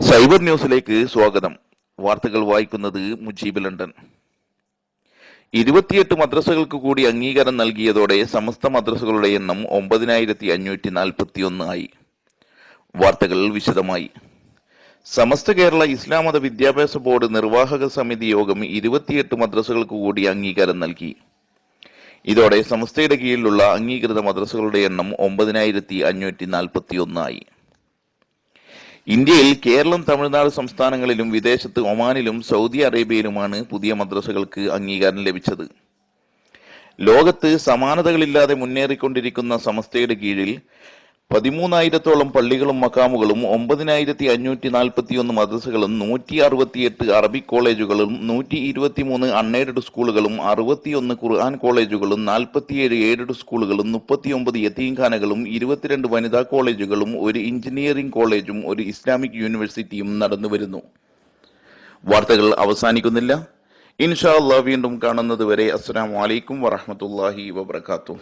Cyber ന്യൂസിലേക്ക് സ്വാഗതം. വാർത്തകൾ വായിക്കുന്നത് മുജീബ് ലണ്ടൻ. 28 മദ്രസകൾക്ക് കൂടി അംഗീകാരം നൽകിയതോടെ സമസ്ത മദ്രസകളുടെ എണ്ണം 9541 ആയി. വാർത്തകൾ വിശദമായി. സമസ്ത കേരള ഇസ്ലാം മത വിദ്യാഭ്യാസ ബോർഡ് നിർവാഹക സമിതി യോഗം 28 മദ്രസകൾക്ക് കൂടി അംഗീകാരം നൽകി. ഇതോടെ സമസ്തയുടെ കീഴിലുള്ള അംഗീകൃത മദ്രസകളുടെ എണ്ണം 9541 ആയി. ഇന്ത്യയിൽ കേരളം, തമിഴ്നാട് സംസ്ഥാനങ്ങളിലും വിദേശത്ത് ഒമാനിലും സൗദി അറേബ്യയിലുമാണ് പുതിയ മദ്രസകൾക്ക് അംഗീകാരം ലഭിച്ചത്. ലോകത്ത് സമാനതകളില്ലാതെ മുന്നേറിക്കൊണ്ടിരിക്കുന്ന സമസ്തയുടെ കീഴിൽ 13,000-ഓളം പള്ളികളും മക്കാമുകളും 9,541 മദ്രസകളും 168 അറബിക് കോളേജുകളും 123 അൺഎയ്ഡഡ് സ്കൂളുകളും 61 ഖുർആൻ കോളേജുകളും 47 എയ്ഡഡ് സ്കൂളുകളും 39 യതീംഖാനകളും 22 വനിതാ കോളേജുകളും 1 എഞ്ചിനീയറിംഗ് കോളേജും 1 ഇസ്ലാമിക് യൂണിവേഴ്സിറ്റിയും നടന്നുവരുന്നു. വാർത്തകൾ അവസാനിക്കുന്നില്ല. ഇൻഷാ അല്ലാഹ് വീണ്ടും കാണുന്നത് വരെ അസ്സലാമു അലൈക്കും വറഹ്മത്തുള്ളാഹി വബറകാതുഹു.